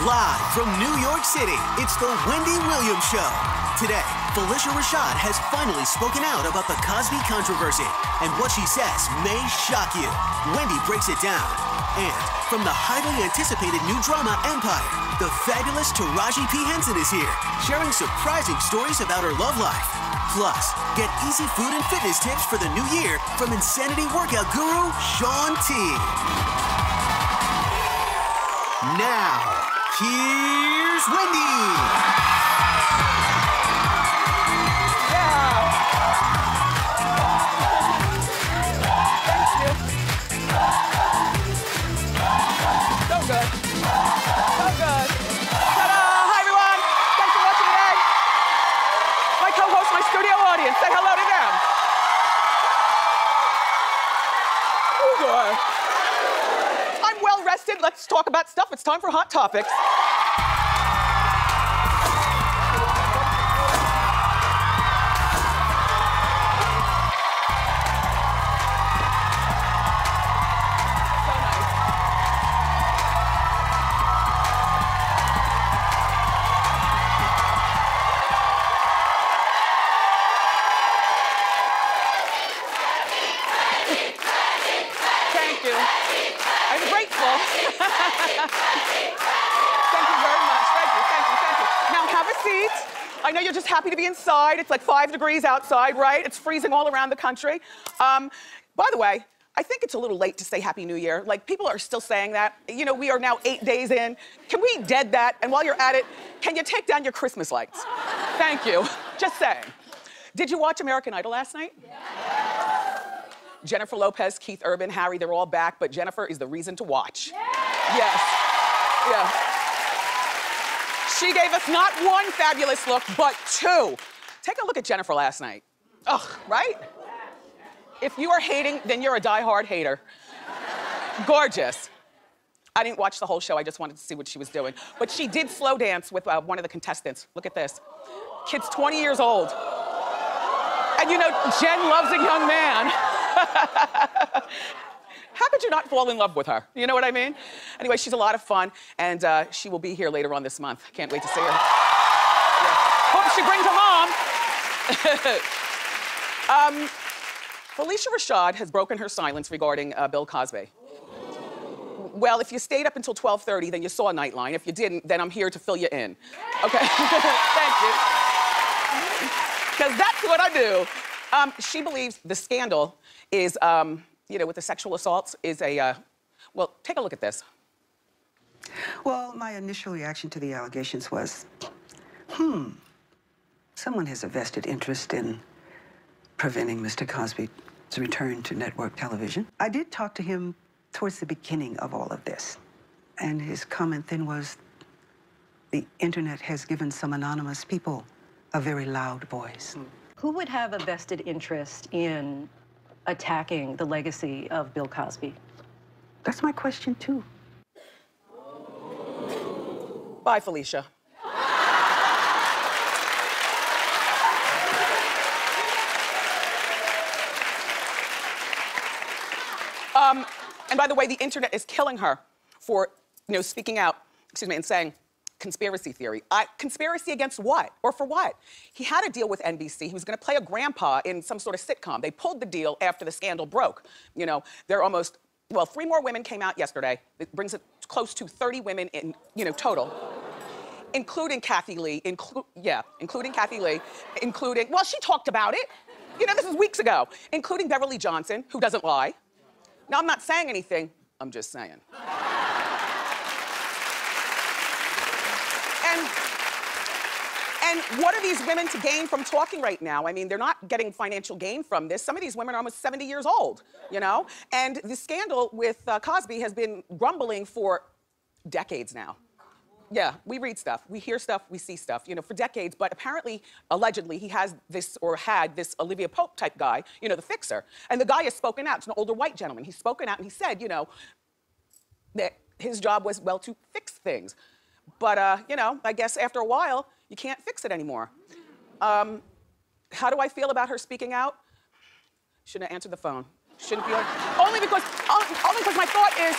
Live from New York City, it's the Wendy Williams Show. Today, Phylicia Rashad has finally spoken out about the Cosby controversy, and what she says may shock you. Wendy breaks it down. And from the highly anticipated new drama Empire, the fabulous Taraji P. Henson is here, sharing surprising stories about her love life. Plus, get easy food and fitness tips for the new year from Insanity workout guru Shaun T. Now, here's Wendy. Studio audience, say hello to them. Oh, I'm well rested. Let's talk about stuff. It's time for Hot Topics. I'm grateful. Thank you very much. Thank you. Now have a seat. I know you're just happy to be inside. It's like 5 degrees outside, right? It's freezing all around the country. By the way, I think it's a little late to say Happy New Year. Like, people are still saying that. You know, we are now 8 days in. Can we dead that? And while you're at it, can you take down your Christmas lights? Thank you. Just saying. Did you watch American Idol last night? Yeah. Jennifer Lopez, Keith Urban, Harry, they're all back, but Jennifer is the reason to watch. Yeah. Yes. Yeah. She gave us not one fabulous look, but 2. Take a look at Jennifer last night. Ugh, right? If you are hating, then you're a diehard hater. Gorgeous. I didn't watch the whole show, I just wanted to see what she was doing. But she did slow dance with one of the contestants. Look at this. Kid's 20 years old. And you know, Jen loves a young man. How could you not fall in love with her? You know what I mean? Anyway, she's a lot of fun, and she will be here later on this month. Can't wait to see her. Yeah. Hope she brings her mom. Phylicia Rashad has broken her silence regarding Bill Cosby. Well, if you stayed up until 12:30, then you saw Nightline. If you didn't, then I'm here to fill you in. Okay? Thank you. Because that's what I do. She believes the scandal is, you know, with the sexual assaults is a, well, take a look at this. Well, my initial reaction to the allegations was, someone has a vested interest in preventing Mr. Cosby's return to network television. I did talk to him towards the beginning of all of this, and his comment then was, the internet has given some anonymous people a very loud voice. Who would have a vested interest in attacking the legacy of Bill Cosby? That's my question, too. Bye, Phylicia. And by the way, the internet is killing her for, you know, speaking out, and saying, conspiracy theory. Conspiracy against what? Or for what? He had a deal with NBC. He was gonna play a grandpa in some sort of sitcom. They pulled the deal after the scandal broke. You know, they're almost, well, 3 more women came out yesterday. It brings it close to 30 women in, you know, total. Including Kathy Lee, including Kathy Lee, well, she talked about it. You know, this is weeks ago. Including Beverly Johnson, who doesn't lie. Now, I'm not saying anything, I'm just saying. And what are these women to gain from talking right now? I mean, they're not getting financial gain from this. Some of these women are almost 70 years old, you know? And the scandal with Cosby has been grumbling for decades now. Yeah, we read stuff, we hear stuff, we see stuff, you know, for decades, but apparently, allegedly, he has this, or had this Olivia Pope type guy, you know, the fixer. And the guy has spoken out, it's an older white gentleman. He's spoken out and he said, you know, that his job was, well, to fix things. But, you know, I guess after a while, you can't fix it anymore. How do I feel about her speaking out? Shouldn't have answered the phone. Shouldn't be, only because my thought is,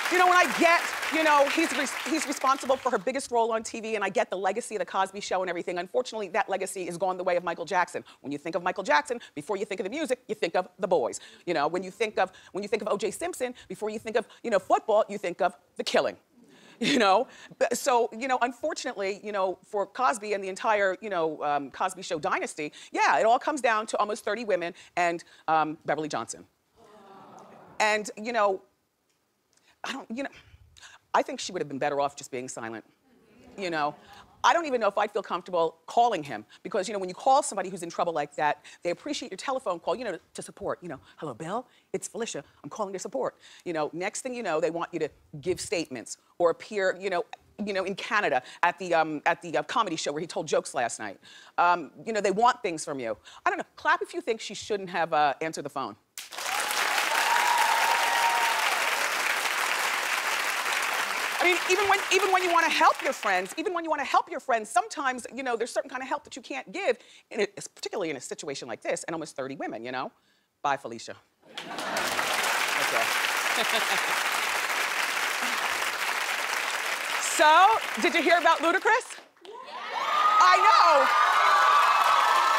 You know, when I get, you know, he's responsible for her biggest role on TV, and I get the legacy of the Cosby Show and everything. Unfortunately, that legacy has gone the way of Michael Jackson. When you think of Michael Jackson, before you think of the music, you think of the boys. You know, when you think of O.J. Simpson, before you think of, you know, football, you think of the killing. You know, so, you know, unfortunately, you know, for Cosby and the entire, you know, Cosby Show dynasty, yeah, it all comes down to almost 30 women and Beverly Johnson. And, you know, I think she would have been better off just being silent. You know, I don't even know if I'd feel comfortable calling him because, you know, when you call somebody who's in trouble like that, they appreciate your telephone call, you know, to support. You know, hello, Bill, it's Phylicia. I'm calling to support. You know, next thing you know, they want you to give statements or appear, you know, in Canada at the comedy show where he told jokes last night. You know, they want things from you. I don't know. Clap if you think she shouldn't have answered the phone. I mean, even when you want to help your friends, sometimes, you know, there's certain kind of help that you can't give, particularly in a situation like this, and almost 30 women, you know? Bye, Phylicia. Okay. So, did you hear about Ludacris? I know.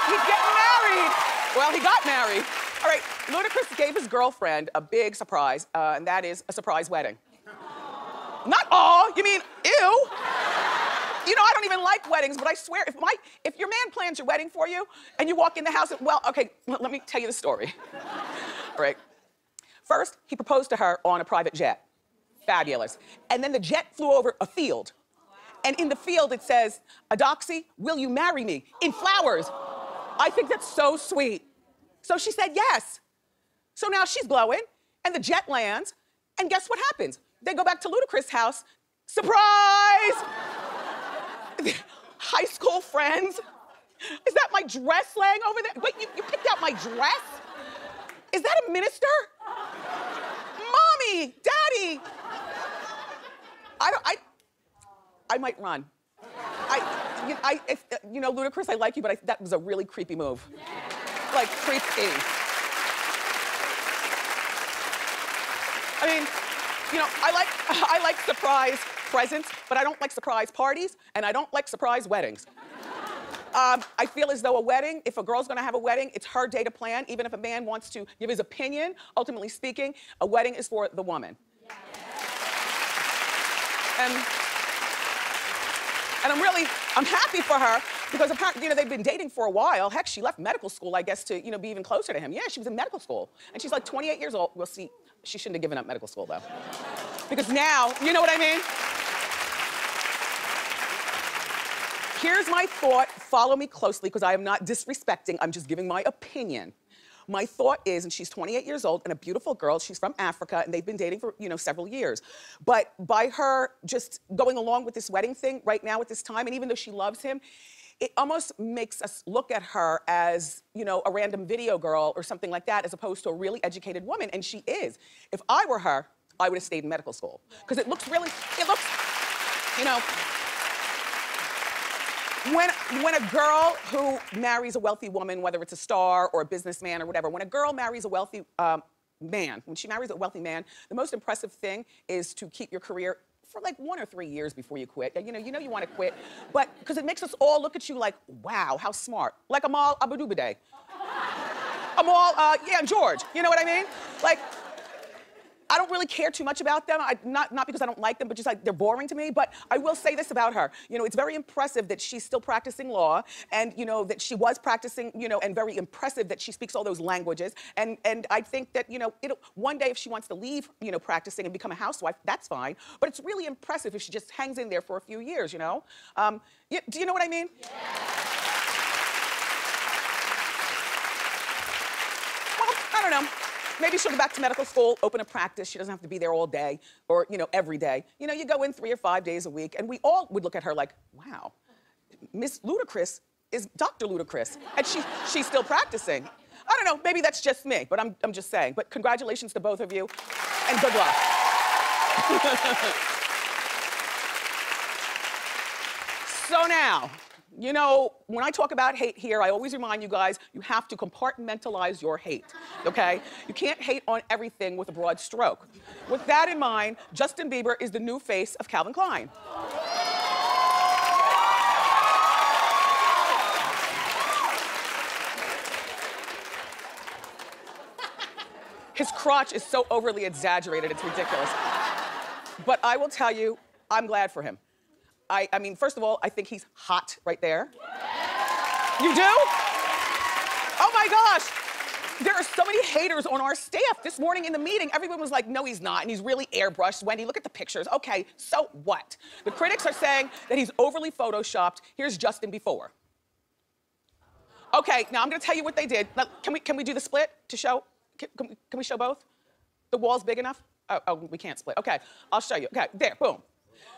He's getting married. Well, he got married. All right, Ludacris gave his girlfriend a big surprise, and that is a surprise wedding. Not all, you mean, ew. You know, I don't even like weddings, but I swear, if your man plans your wedding for you and you walk in the house, well, okay, let me tell you the story. All right. First, he proposed to her on a private jet. Fabulous. And then the jet flew over a field. And in the field it says, Adoxy, will you marry me? In flowers. I think that's so sweet. So she said yes. So now she's blowing, and the jet lands, and guess what happens? They go back to Ludacris' house. Surprise! High school friends. Is that my dress laying over there? Wait, you picked out my dress? Is that a minister? Mommy, Daddy. I might run. You know, Ludacris, I like you, but that was a really creepy move. Like, creepy. I mean, you know, I like surprise presents, but I don't like surprise parties, and I don't like surprise weddings. I feel as though a wedding, if a girl's gonna have a wedding, it's her day to plan, even if a man wants to give his opinion. Ultimately speaking, a wedding is for the woman. And I'm happy for her because apparently, you know, they've been dating for a while. Heck, she left medical school, I guess, to, you know, be even closer to him. Yeah, she was in medical school. And she's like 28 years old. Well, see, she shouldn't have given up medical school, though. Because now, you know what I mean? Here's my thought. Follow me closely, because I am not disrespecting. I'm just giving my opinion. My thought is, and she's 28 years old and a beautiful girl. She's from Africa, and they've been dating for, you know, several years. But by her just going along with this wedding thing right now at this time, and even though she loves him, it almost makes us look at her as, you know, a random video girl or something like that, as opposed to a really educated woman, and she is. If I were her, I would have stayed in medical school. Because it looks, you know, when a girl who marries a wealthy woman, whether it's a star or a businessman or whatever, when a girl marries a wealthy man, when she marries a wealthy man, the most impressive thing is to keep your career for like 1 or 3 years before you quit. You know you want to quit, but because it makes us all look at you like, wow, how smart. Like Amal Abadubade. Amal, yeah, and George, you know what I mean? Like, I don't really care too much about them. Not because I don't like them, but just like they're boring to me. But I will say this about her. You know, it's very impressive that she's still practicing law, and you know that she was practicing, you know, and very impressive that she speaks all those languages. And I think that, you know, one day if she wants to leave, you know, practicing and become a housewife, that's fine. But it's really impressive if she just hangs in there for a few years, you know? Do you know what I mean? Yeah. Well, I don't know. Maybe she'll go back to medical school, open a practice. She doesn't have to be there all day or, you know, every day. You know, you go in 3 or 5 days a week, and we all would look at her like, wow, Miss Ludacris is Dr. Ludacris, and she's still practicing. I don't know, maybe that's just me, but I'm just saying. But congratulations to both of you, and good luck. So You know, when I talk about hate here, I always remind you guys, you have to compartmentalize your hate, okay? You can't hate on everything with a broad stroke. With that in mind, Justin Bieber is the new face of Calvin Klein. His crotch is so overly exaggerated, it's ridiculous. But I will tell you, I'm glad for him. I mean, first of all, I think he's hot right there. You do? Oh my gosh. There are so many haters on our staff. This morning in the meeting, everyone was like, no, he's not, and he's really airbrushed. Wendy, look at the pictures. Okay, so what? The critics are saying that he's overly photoshopped. Here's Justin before. Okay, now I'm gonna tell you what they did. Now, can we do the split to show? Can we show both? The wall's big enough? Oh, we can't split. Okay, I'll show you. Okay, there, boom.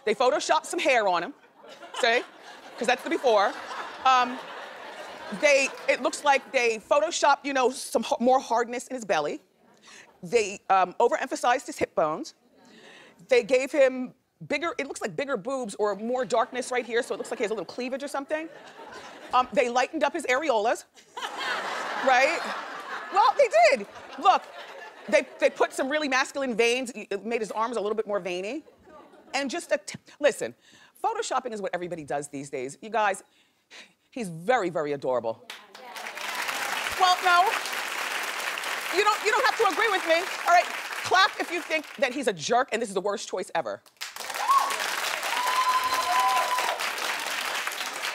They photoshopped some hair on him, see? Because that's the before. It looks like they photoshopped, you know, some more hardness in his belly. They overemphasized his hip bones. They gave him bigger, it looks like bigger boobs or more darkness right here, so it looks like he has a little cleavage or something. They lightened up his areolas, right? Well, they did. Look, they put some really masculine veins, it made his arms a little bit more veiny. And just listen, photoshopping is what everybody does these days. You guys, he's very, very adorable. Well, no, you don't have to agree with me. All right, clap if you think that he's a jerk and this is the worst choice ever.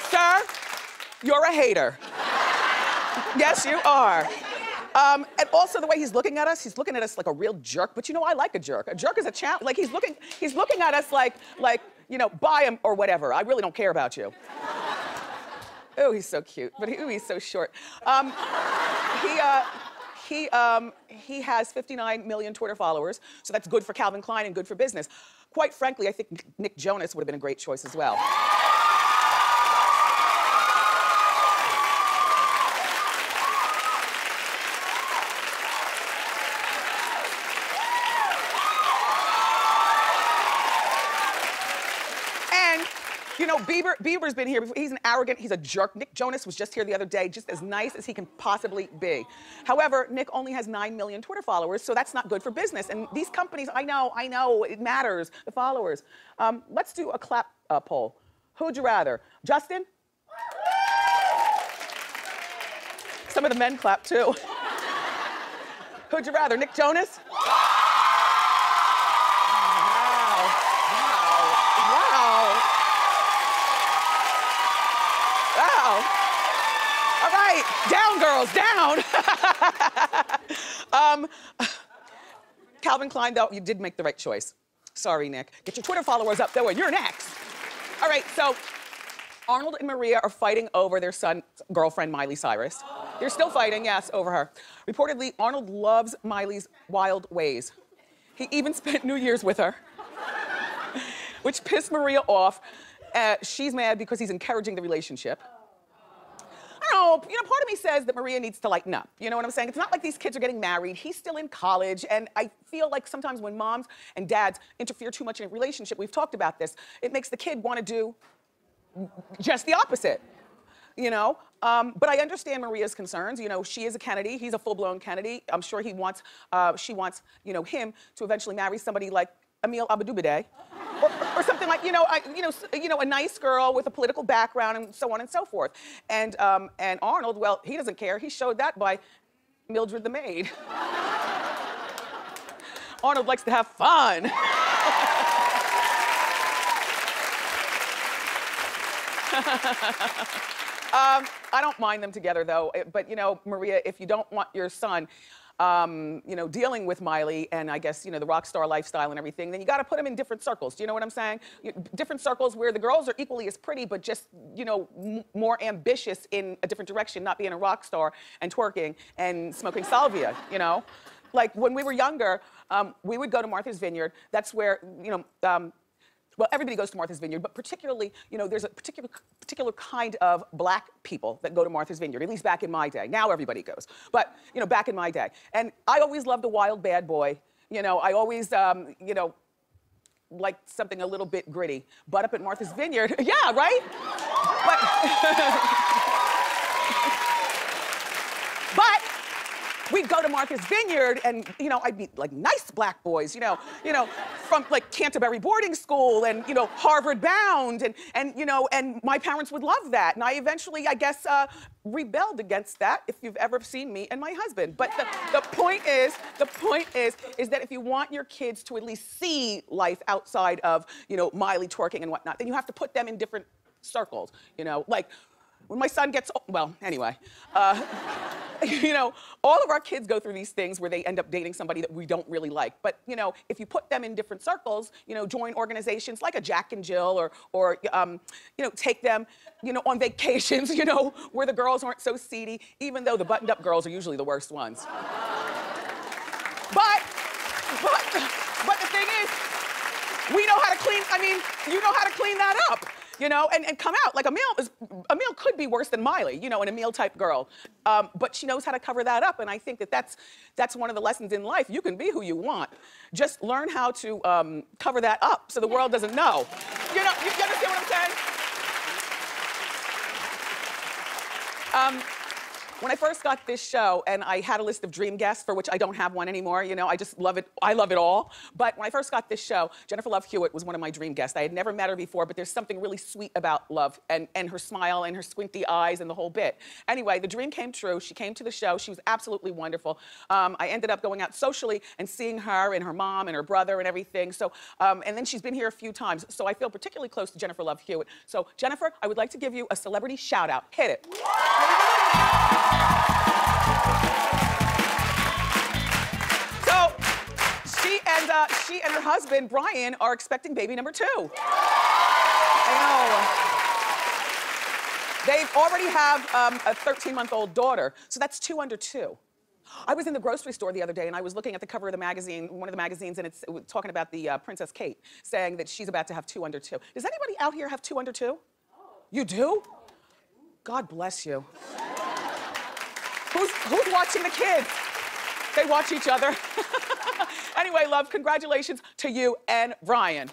Sir, you're a hater. Yes, you are. And also the way he's looking at us like a real jerk. But you know, I like a jerk. A jerk is a challenge. Like he's looking at us like, you know, buy him or whatever. I really don't care about you. Oh, he's so cute, but he's so short. He has 59 million Twitter followers, so that's good for Calvin Klein and good for business. Quite frankly, I think Nick Jonas would have been a great choice as well. You know, Bieber's been here before. He's an arrogant, he's a jerk. Nick Jonas was just here the other day, just as nice as he can possibly be. However, Nick only has 9 million Twitter followers, so that's not good for business. And these companies, I know, it matters, the followers. Let's do a clap poll. Who'd you rather? Justin? Some of the men clap too. Who'd you rather, Nick Jonas? All right, down girls, down. Calvin Klein, though, you did make the right choice. Sorry, Nick. Get your Twitter followers up, though, and you're next. All right, so Arnold and Maria are fighting over their son's girlfriend, Miley Cyrus. They're still fighting, yes, over her. Reportedly, Arnold loves Miley's wild ways. He even spent New Year's with her, which pissed Maria off. She's mad because he's encouraging the relationship. I don't know, you know, part of me says that Maria needs to lighten up. You know what I'm saying? It's not like these kids are getting married. He's still in college, and I feel like sometimes when moms and dads interfere too much in a relationship, we've talked about this, it makes the kid want to do just the opposite, you know? But I understand Maria's concerns. You know, she is a Kennedy. He's a full-blown Kennedy. I'm sure she wants, you know, him to eventually marry somebody like Emil Abadubide. Or something like, a nice girl with a political background and so on and so forth. And Arnold, well, he doesn't care. He showed that by Mildred the maid. Arnold likes to have fun. I don't mind them together though, but you know, Maria, if you don't want your son dealing with Miley and I guess, the rock star lifestyle and everything, then you gotta put him in different circles. Do you know what I'm saying? Different circles where the girls are equally as pretty, but just, more ambitious in a different direction, not being a rock star and twerking and smoking salvia, Like when we were younger, we would go to Martha's Vineyard. That's where, well, everybody goes to Martha's Vineyard, but particularly, there's a particular kind of black people that go to Martha's Vineyard, at least back in my day. Now everybody goes, but, back in my day. And I always loved a wild bad boy. I always, liked something a little bit gritty. But up at Martha's Vineyard, yeah, right? But we'd go to Martha's Vineyard and, you know, I'd meet like nice black boys, you know, from like Canterbury boarding school and, you know, Harvard bound and you know, and my parents would love that. And I eventually, I guess, rebelled against that, if you've ever seen me and my husband. But the point is that if you want your kids to at least see life outside of, you know, Miley twerking and whatnot, then you have to put them in different circles, you know, like, when my son gets, well, anyway, you know, all of our kids go through these things where they end up dating somebody that we don't really like. But, you know, if you put them in different circles, you know, join organizations like a Jack and Jill or you know, take them, you know, on vacations, you know, where the girls aren't so seedy, even though the buttoned-up girls are usually the worst ones. But the thing is, we know how to clean, I mean, you know how to clean that up. You know, and come out. Like Emile could be worse than Miley, you know, an Emile type girl. But she knows how to cover that up. And I think that that's one of the lessons in life. You can be who you want. Just learn how to cover that up so the world doesn't know. You know, you understand what I'm saying? When I first got this show, and I had a list of dream guests, for which I don't have one anymore, you know, I just love it. I love it all. But when I first got this show, Jennifer Love Hewitt was one of my dream guests. I had never met her before, but there's something really sweet about Love and her smile and her squinty eyes and the whole bit. Anyway, the dream came true. She came to the show. She was absolutely wonderful. I ended up going out socially and seeing her and her mom and her brother and everything. So, and then she's been here a few times. So I feel particularly close to Jennifer Love Hewitt. So, Jennifer, I would like to give you a celebrity shout out. Hit it. So, she and her husband, Brian, are expecting baby number 2. I know. They already have a 13-month-old daughter, so that's 2 under 2. I was in the grocery store the other day and I was looking at the cover of the magazine, one of the magazines, and it was talking about the Princess Kate, saying that she's about to have 2 under 2. Does anybody out here have 2 under 2? You do? God bless you. Who's watching the kids? They watch each other. Anyway, Love, congratulations to you and Brian.